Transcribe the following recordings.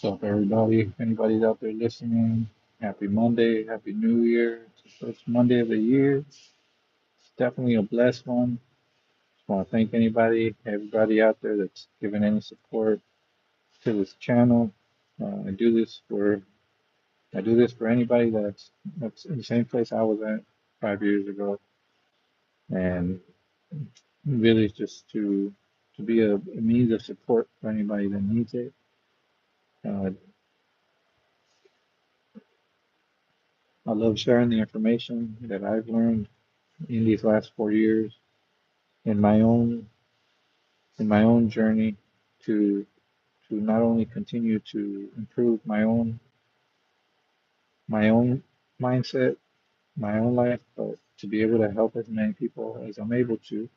What's up, everybody? If anybody's out there listening, happy Monday, happy New Year. It's the first Monday of the year. It's definitely a blessed one. Just want to thank everybody out there that's given any support to this channel. I do this for anybody that's in the same place I was at 5 years ago, and really just to be a means of support for anybody that needs it. Uh, I love sharing the information that I've learned in these last 4 years in my own journey to not only continue to improve my own mindset, my own life, but to be able to help as many people as I'm able to.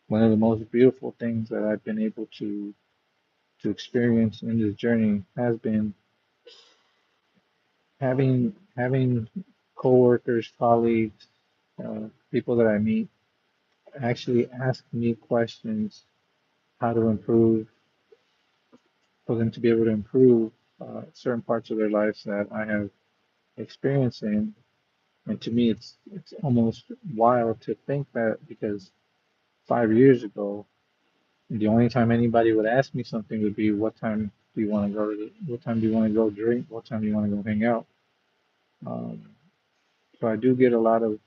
One of the most beautiful things that I've been able to experience in this journey has been having coworkers, colleagues, people that I meet actually ask me questions how to improve for them to be able to improve certain parts of their lives that I have experience in. And to me, it's almost wild to think that because 5 years ago, the only time anybody would ask me something would be, "What time do you want to go to? What time do you want to go drink? What time do you want to go hang out?" Um, so I get a lot of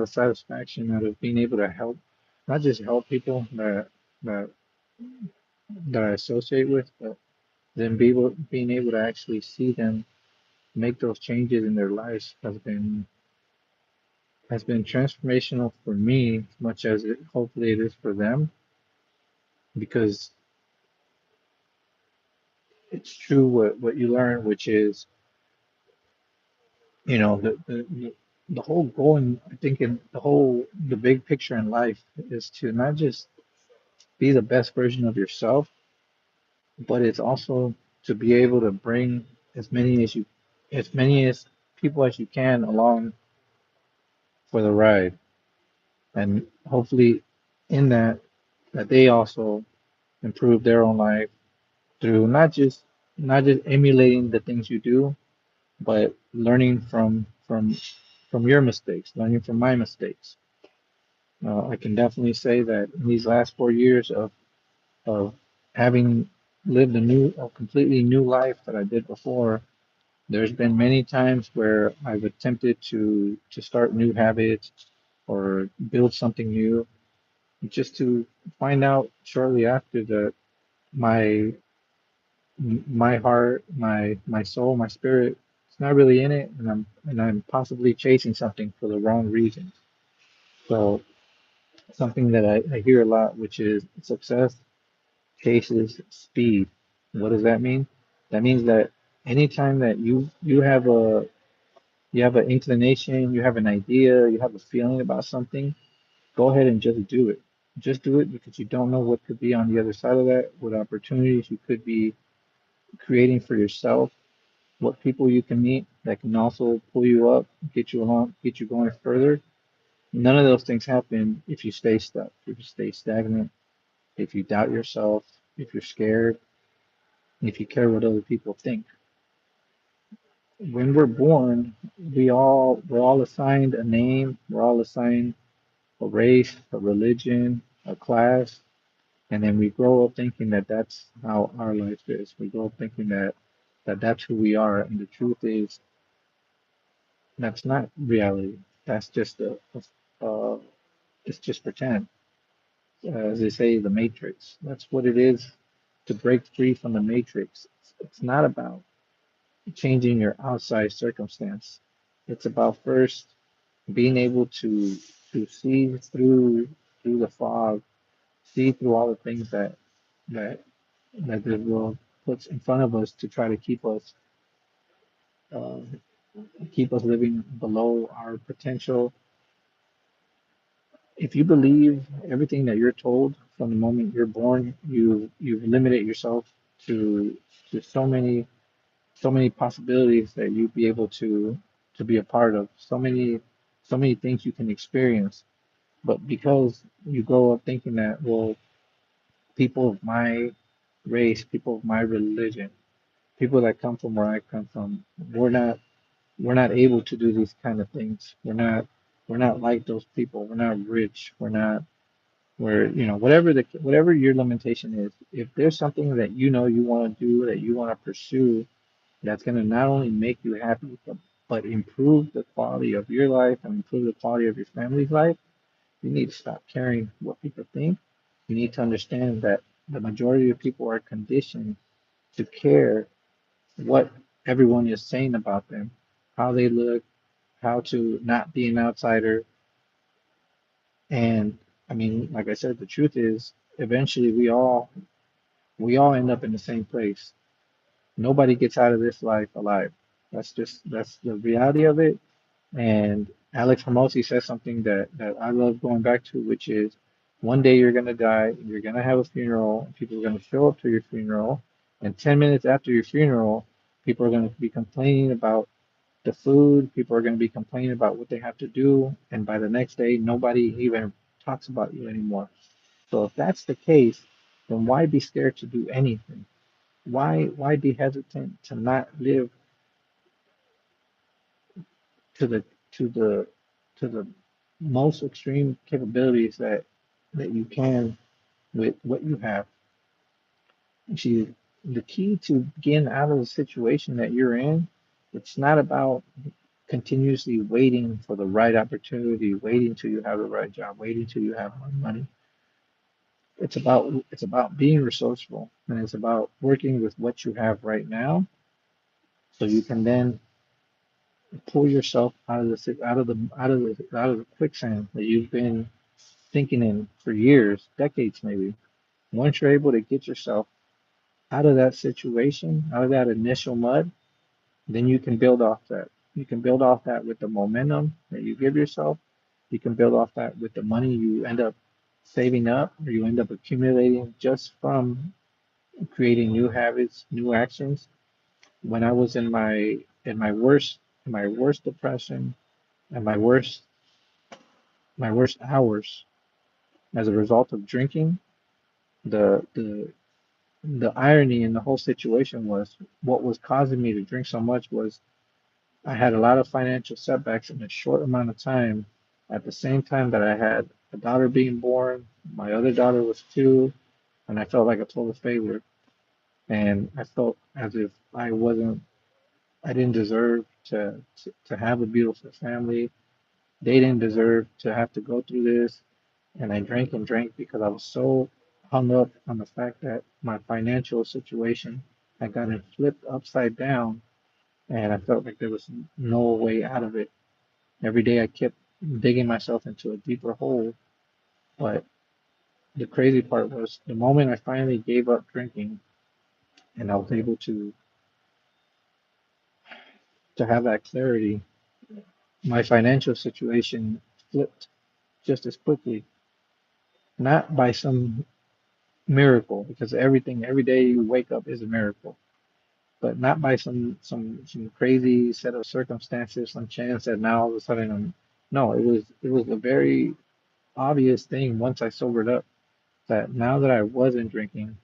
satisfaction out of being able to help, not just help people that that I associate with, but then being able to actually see them make those changes in their lives has been transformational for me as much as it hopefully it is for them, because it's true what you learn, which is, the whole goal, and I think in the big picture in life is to not just be the best version of yourself, but it's also to be able to bring as many as people as you can along for the ride, and hopefully in that they also improve their own life through not just emulating the things you do, but learning from your mistakes, learning from my mistakes. I can definitely say that in these last 4 years of having lived a completely new life that I did before, there's been many times where I've attempted to start new habits or build something new, just to find out shortly after that my my heart, my soul, my spirit, it's not really in it, and I'm possibly chasing something for the wrong reasons. So something that I hear a lot, which is success chases speed. What does that mean? That means that anytime that you have an inclination, you have an idea, you have a feeling about something, go ahead and just do it. Just do it because you don't know what could be on the other side of that, what opportunities you could be creating for yourself, what people you can meet that can also pull you up, get you along, get you going further. None of those things happen if you stay stuck, if you stay stagnant, if you doubt yourself, if you're scared, if you care what other people think. When we're born, we're all assigned a name, we're all assigned a race, a religion, a class, and then we grow up thinking that that's how our life is. We grow up thinking that that's who we are, and the truth is that's not reality. That's just it's just pretend. As they say, the matrix. That's what it is to break free from the matrix. It's not about changing your outside circumstance. It's about first being able to see through the fog, see through all the things that that the world puts in front of us to try to uh, keep us living below our potential. If you believe everything that you're told from the moment you're born, you've limited yourself to so many possibilities that you'd be able to be a part of. So many things you can experience. But because you grow up thinking that, well, people of my race, people of my religion, people that come from where I come from, we're not able to do these kind of things. We're not like those people. We're not rich. We're whatever your limitation is. If there's something that you know you want to do, that you want to pursue, that's going to not only make you happy, but improve the quality of your life and improve the quality of your family's life, you need to stop caring what people think. You need to understand that the majority of people are conditioned to care what everyone is saying about them, how they look, how to not be an outsider. And I mean, like I said, the truth is eventually we all end up in the same place. Nobody gets out of this life alive. That's the reality of it. And Alex Hormozy says something that I love going back to, which is one day you're gonna die, you're gonna have a funeral, people are gonna show up to your funeral, and 10 minutes after your funeral, people are gonna be complaining about the food, people are gonna be complaining about what they have to do, and by the next day, nobody even talks about you anymore. So if that's the case, then why be scared to do anything? Why be hesitant to not live to the to the to the most extreme capabilities that you can with what you have? See, the key to getting out of the situation that you're in, it's not about continuously waiting for the right opportunity, waiting till you have the right job, waiting till you have more money. It's about being resourceful, and it's about working with what you have right now, so you can then pull yourself out of the quicksand that you've been thinking in for years, decades maybe. Once you're able to get yourself out of that situation, out of that initial mud, then you can build off that. You can build off that with the momentum that you give yourself. You can build off that with the money you end up saving up or you end up accumulating just from creating new habits, new actions. When I was in my worst depression and my worst hours as a result of drinking, the the the irony in the whole situation was what was causing me to drink so much was I had a lot of financial setbacks in a short amount of time. At the same time that I had a daughter being born, my other daughter was two, and I felt like a total failure. And I felt as if I didn't deserve to have a beautiful family. They didn't deserve to have to go through this. And I drank and drank because I was so hung up on the fact that my financial situation had gotten flipped upside down, and I felt like there was no way out of it. Every day I kept digging myself into a deeper hole. But the crazy part was the moment I finally gave up drinking and I was able to have that clarity, my financial situation flipped just as quickly. Not by some miracle, because every day you wake up is a miracle, but not by some crazy set of circumstances, some chance that now all of a sudden no, it was a very obvious thing once I sobered up that now that I wasn't drinking.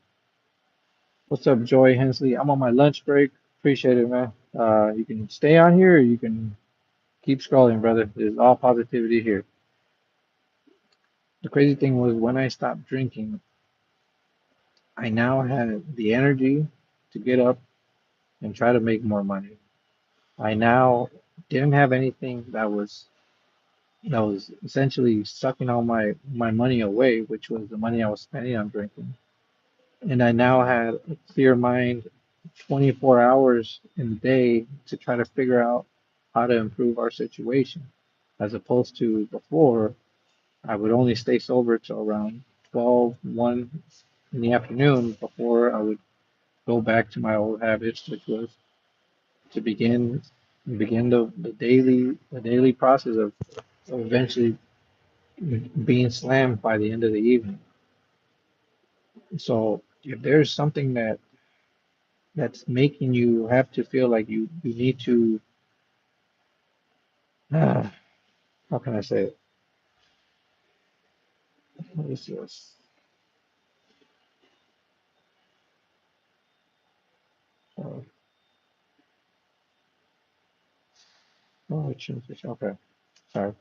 What's up, Joy Hensley? I'm on my lunch break. Appreciate it, man. You can stay on here or you can keep scrolling, brother. There's all positivity here. The crazy thing was when I stopped drinking, I now had the energy to get up and try to make more money. I now didn't have anything that was essentially sucking all my money away, which was the money I was spending on drinking. And I now had a clear mind 24 hours in the day to try to figure out how to improve our situation. As opposed to before, I would only stay sober till around 12, 1 in the afternoon before I would go back to my old habits, which was to begin the daily process of eventually being slammed by the end of the evening. So if there's something that's making you have to feel like you need to uh, how can I say it? What is this? Oh, changes. Okay. Sorry.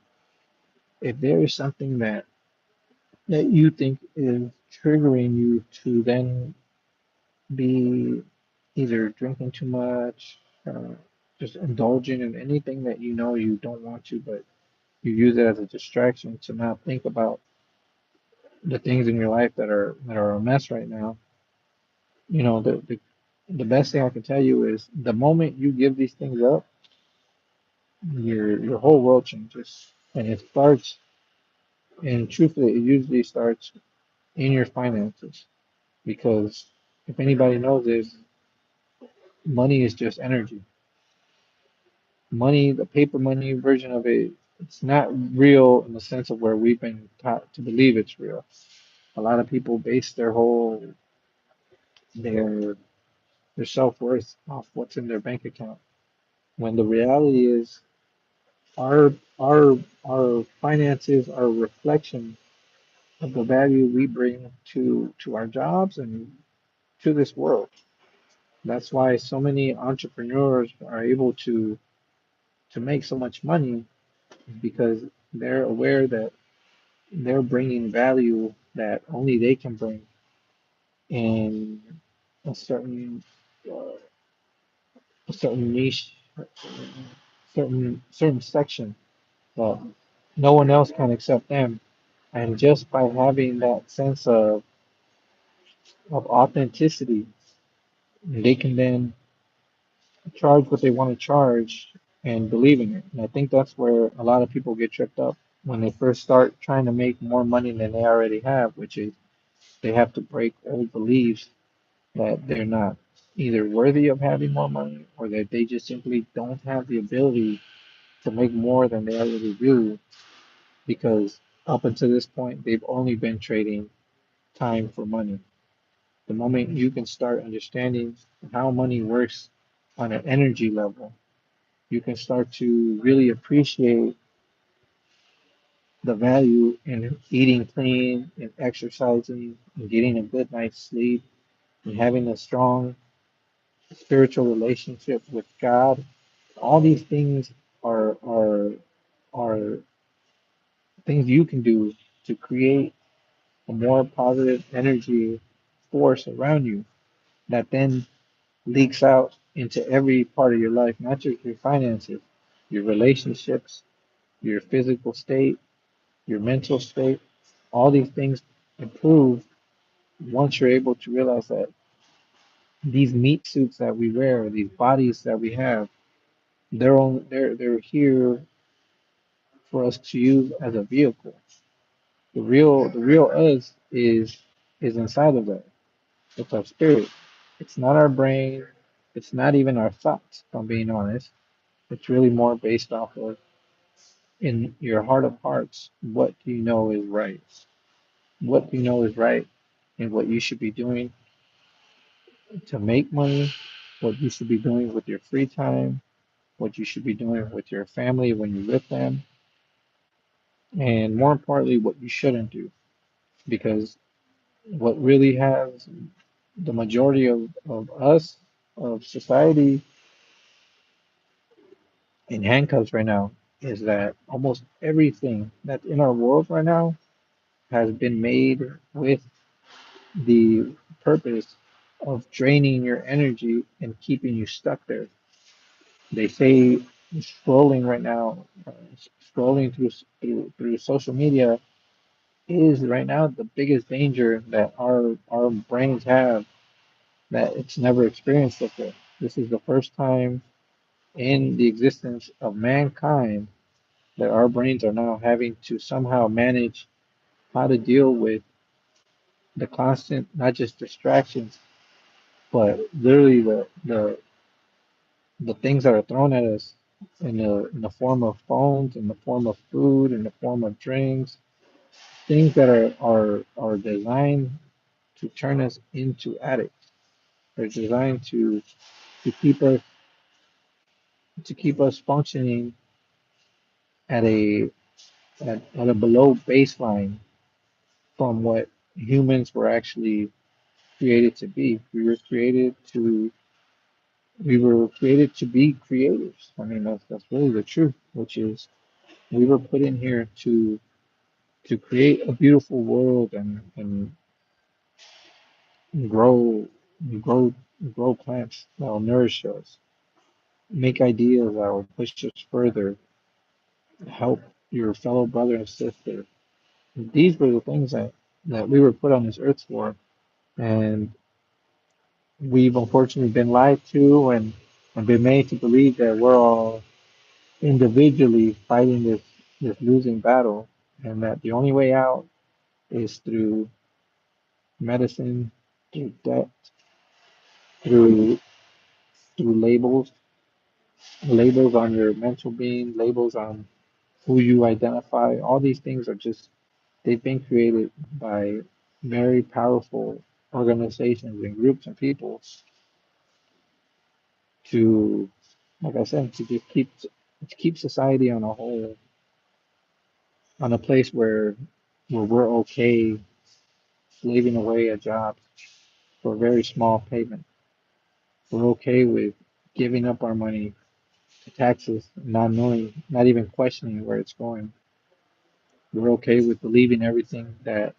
If there is something that you think is triggering you to then be either drinking too much, uh, just indulging in anything that you know you don't want to, but you use it as a distraction to not think about the things in your life that are a mess right now. The best thing I can tell you is the moment you give these things up, your whole world changes, and it starts. And truthfully, it usually starts in your finances because if anybody knows this, money is just energy. Money, the paper money version of it, it's not real in the sense of where we've been taught to believe it's real. A lot of people base their their self-worth off what's in their bank account. When the reality is our our our finances are a reflection of the value we bring to our jobs and to this world. That's why so many entrepreneurs are able to make so much money because they're aware that they're bringing value that only they can bring in a uh, certain niche, certain section that no one else can accept them. And just by having that sense of authenticity, they can then charge what they want to charge and believe in it. And I think that's where a lot of people get tripped up when they first start trying to make more money than they already have, which is they have to break old beliefs that they're not either worthy of having more money or that they just simply don't have the ability to make more than they already do because up until this point they've only been trading time for money. The moment you can start understanding how money works on an energy level, you can start to really appreciate the value in eating clean and exercising and getting a good night's sleep and having a strong spiritual relationship with God. All these things are things you can do to create a more positive energy force around you that then leaks out into every part of your life, not just your finances, your relationships, your physical state, your mental state. All these things improve once you're able to realize that these meat suits that we wear, these bodies that we have, they're here for us to use as a vehicle. The real us is inside of that. It's our spirit. It's not our brain. It's not even our thoughts, if I'm being honest. It's really more based off of in your heart of hearts, what do you know is right? What do you know is right and what you should be doing to make money, what you should be doing with your free time, what you should be doing with your family when you're with them, and more importantly, what you shouldn't do. Because what really has the majority of us, of society, in handcuffs right now is that almost everything that's in our world right now has been made with the purpose of draining your energy and keeping you stuck there. They say scrolling right now, scrolling through social media is right now the biggest danger that our brains have that it's never experienced before. This is the first time in the existence of mankind that our brains are now having to somehow manage how to deal with the constant, not just distractions, but literally the things that are thrown at us in the form of phones, in the form of food, in the form of drinks, things that are designed to turn us into addicts. They're designed to keep us to keep us functioning at a below baseline from what humans were actually created to be. We were created We were created to be creators. I mean, that's really the truth, which is we were put in here to create a beautiful world and grow grow grow plants that will nourish us, make ideas that will push us further, help your fellow brother and sister. These were the things that we were put on this earth for, and we've unfortunately been lied to and been made to believe that we're all individually fighting this losing battle, and that the only way out is through medicine, through debt, through labels, labels on your mental being, labels on who you identify. All these things are just they've been created by very powerful organizations and groups and people to, like I said, to just keep society on a whole on a place where we're okay slaving away at jobs for a very small payment. We're okay with giving up our money to taxes, not knowing, not even questioning where it's going. We're okay with believing everything that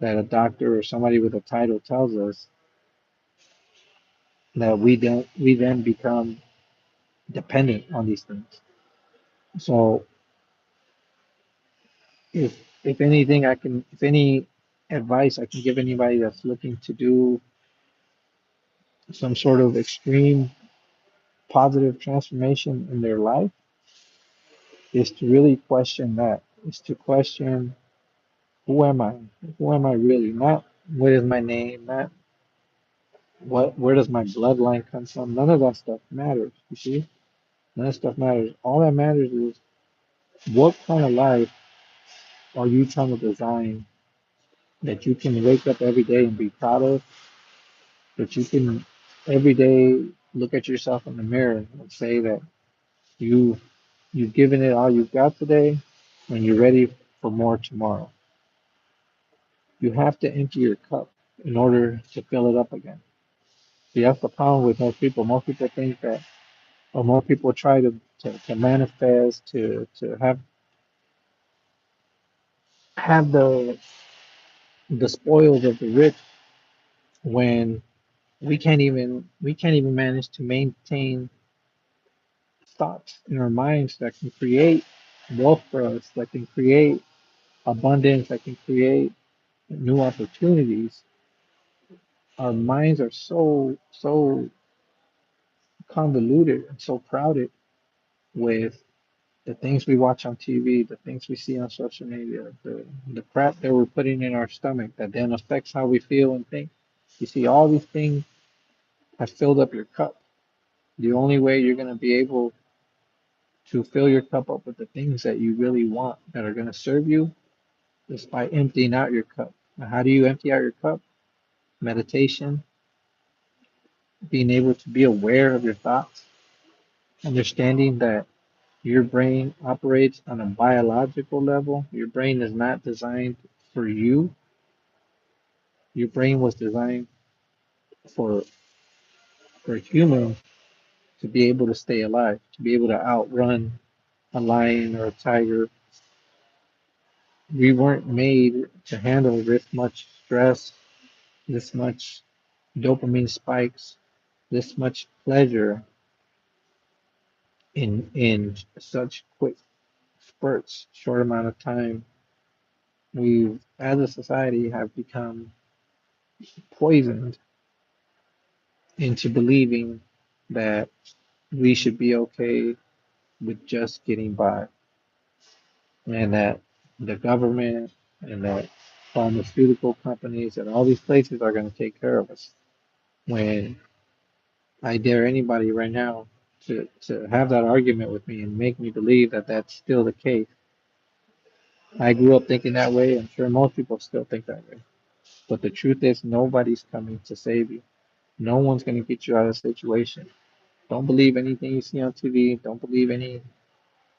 a doctor or somebody with a title tells us, that we then become dependent on these things. So if anything I can if any advice I can give anybody that's looking to do some sort of extreme positive transformation in their life is to really question that, is to question who am I? Who am I really? Not what is my name, not where does my bloodline come from? None of that stuff matters, you see? None of that stuff matters. All that matters is what kind of life are you trying to design that you can wake up every day and be proud of, that you can every day look at yourself in the mirror and say that you you've given it all you've got today and you're ready for more tomorrow. You have to empty your cup in order to fill it up again. See, that's the problem with most people. Most people think that, or more people try to manifest, to have the spoils of the rich when we can't even manage to maintain thoughts in our minds that can create wealth for us, that can create abundance, that can create new opportunities. Our minds are so convoluted and so crowded with the things we watch on TV, the things we see on social media, the crap that we're putting in our stomach that then affects how we feel and think. You see, all these things have filled up your cup. The only way you're going to be able to fill your cup up with the things that you really want that are going to serve you is by emptying out your cup. Now, how do you empty out your cup? Meditation, being able to be aware of your thoughts, understanding that your brain operates on a biological level. Your brain is not designed for you. Your brain was designed for humans to be able to stay alive, to be able to outrun a lion or a tiger. We weren't made to handle this much stress, this much dopamine spikes, this much pleasure in such quick spurts, short amount of time. We, as a society, have become poisoned into believing that we should be okay with just getting by, and that the government and that pharmaceutical companies and all these places are going to take care of us. When I dare anybody right now to have that argument with me and make me believe that that's still the case. I grew up thinking that way. I'm sure most people still think that way. But the truth is, nobody's coming to save you. No one's going to get you out of the situation. Don't believe anything you see on TV. Don't believe any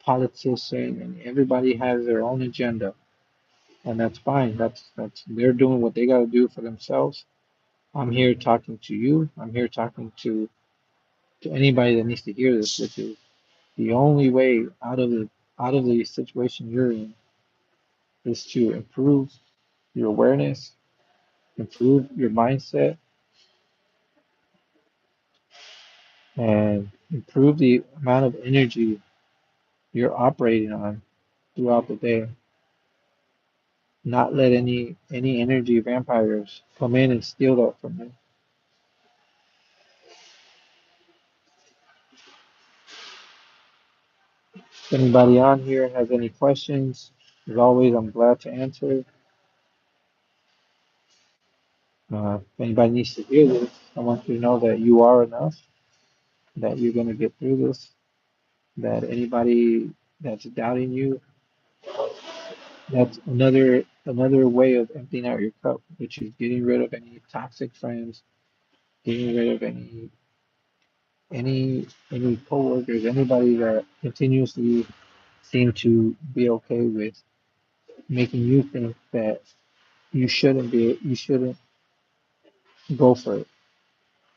politician. And everybody has their own agenda, and that's fine. That's they're doing what they got to do for themselves. I'm here talking to you. I'm here talking to to anybody that needs to hear this, which is the only way out of the situation you're in is to improve your awareness, improve your mindset, and improve the amount of energy you're operating on throughout the day. Not let any energy vampires come in and steal that from you. If anybody on here has any questions, as always, I'm glad to answer. If anybody needs to hear this, I want you to know that you are enough, that you're going to get through this, that anybody that's doubting you, that's another way of emptying out your cup, which is getting rid of any toxic friends, getting rid of any coworkers, anybody that continuously seem to be okay with making you think that you shouldn't go for it.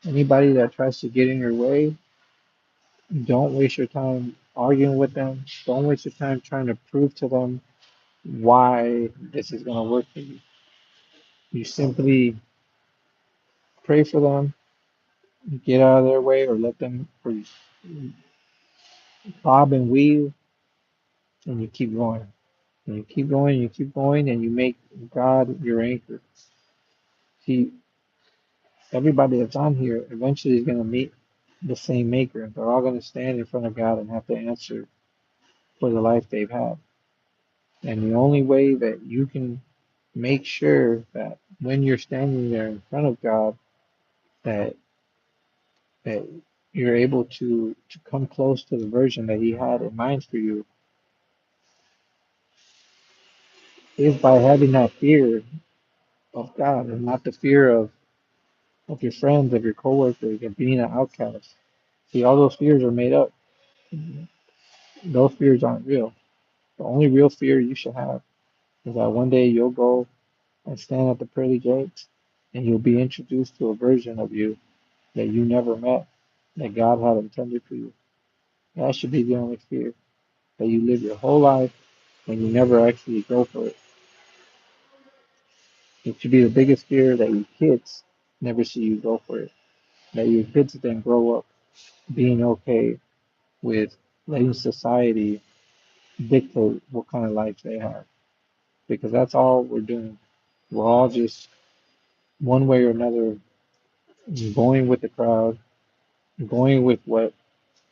Anybody that tries to get in your way, don't waste your time arguing with them. Don't waste your time trying to prove to them why this is going to work for you. You simply pray for them, get out of their way, or let them or bob and weave, and you keep going. And you keep going, you keep going, and you make God your anchor. See, everybody that's on here eventually is going to meet the same maker. They're all going to stand in front of God and have to answer for the life they've had. And the only way that you can make sure that when you're standing there in front of God, that that you're able to come close to the version that He had in mind for you is by having that fear of God and not the fear of your friends, of your coworkers, of being an outcast. See, all those fears are made up. Those fears aren't real. The only real fear you should have is that one day you'll go and stand at the pearly gates and you'll be introduced to a version of you that you never met, that God had intended for you. That should be the only fear, that you live your whole life and you never actually go for it. It should be the biggest fear that your kids never see you go for it, that your kids then grow up being okay with letting society dictate what kind of life they have. Because that's all we're doing. We're all just one way or another going with the crowd, going with what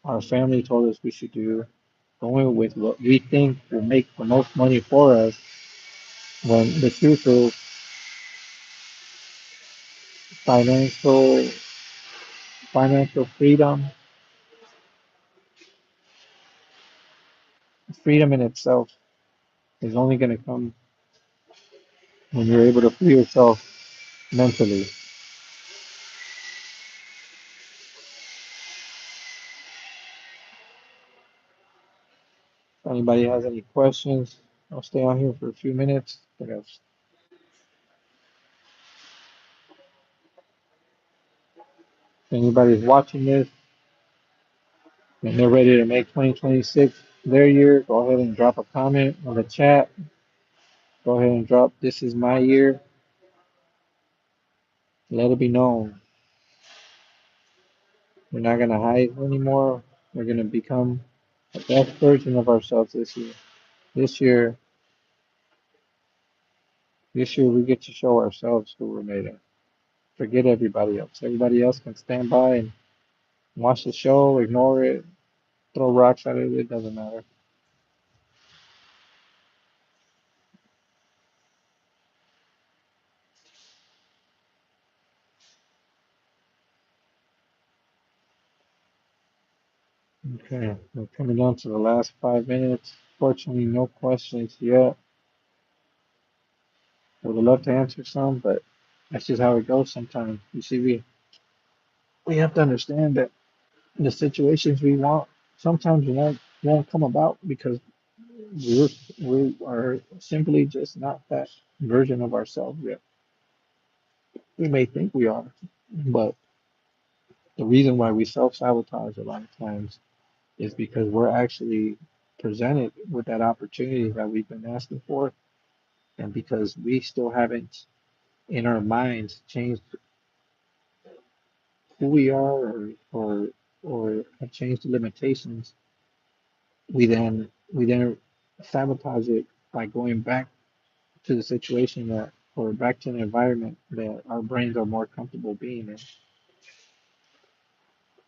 our family told us we should do, going with what we think will make the most money for us, when the truth is financial financial freedom in itself is only going to come when you're able to free yourself mentally. If anybody has any questions, I'll stay on here for a few minutes. If anybody's watching this and they're ready to make 2026 their year, go ahead and drop a comment on the chat. Go ahead and drop "This is my year." Let it be known. We're not gonna hide anymore. We're gonna become the best version of ourselves this year. This year, this year we get to show ourselves who we're made of. Forget everybody else. Everybody else can stand by and watch the show, ignore it, throw rocks at it. It doesn't matter. Okay, we're coming down to the last 5 minutes. Fortunately, no questions yet. Would love to answer some, but that's just how it goes sometimes. You see, we have to understand that the situations we want sometimes won't come about because we're we are simply just not that version of ourselves yet. We may think we are, but The reason why we self-sabotage a lot of times is because we're actually presented with that opportunity that we've been asking for, and because we still haven't in our minds changed who we are, or have changed the limitations, we then sabotage it by going back to the situation that, or back to an environment that our brains are more comfortable being in.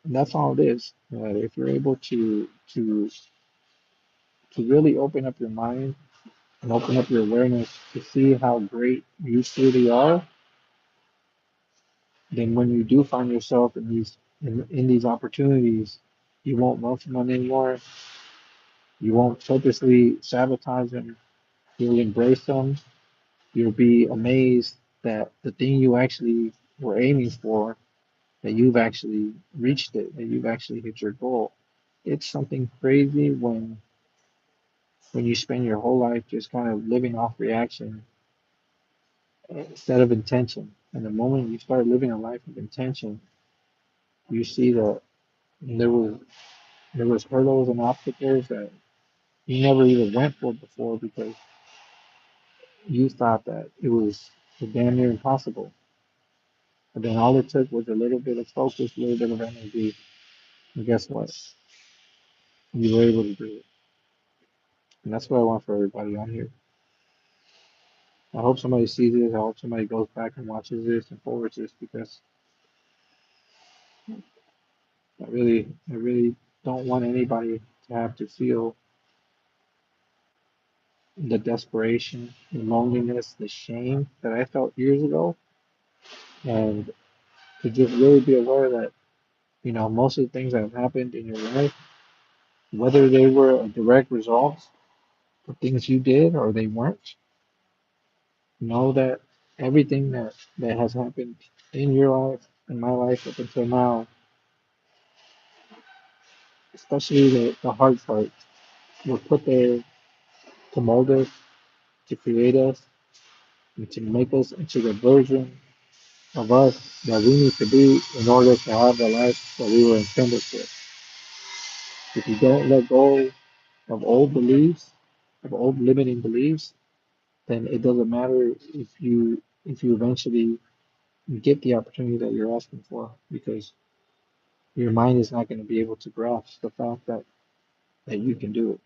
And that's all it is. If you're able to really open up your mind and open up your awareness to see how great you truly are, then when you do find yourself in these opportunities, you won't run from them anymore. You won't purposely sabotage them. You'll embrace them. You'll be amazed that the thing you actually were aiming for, that you've actually reached it, that you've actually hit your goal. It's something crazy when you spend your whole life just kind of living off reaction instead of intention. And the moment you start living a life of intention, you see that there was there was hurdles and obstacles that you never even went for before because you thought that it was damn near impossible. But then all it took was a little bit of focus, a little bit of energy, and guess what? You were able to do it. And that's what I want for everybody on here. I hope somebody sees this. I hope somebody goes back and watches this and forwards this because I really don't want anybody to have to feel the desperation, the loneliness, the shame that I felt years ago, and to just really be aware that, most of the things that have happened in your life, whether they were a direct result of things you did or they weren't, know that everything that has happened in your life, in my life up until now, especially the hard part, were put there to mold us, to create us, and to make us into the version of us that we need to be in order to have the life that we were intended for. If you don't let go of old beliefs, of old limiting beliefs, then it doesn't matter if you eventually get the opportunity that you're asking for because your mind is not going to be able to grasp the fact that you can do it.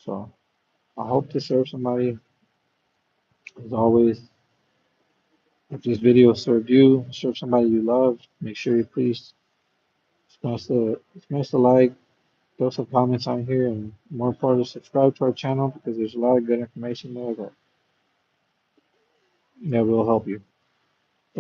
So I hope to serve somebody. As always, if this video served you, serve somebody you love, make sure you please smash the like, throw some comments on here, and more importantly, subscribe to our channel because there's a lot of good information there that will help you.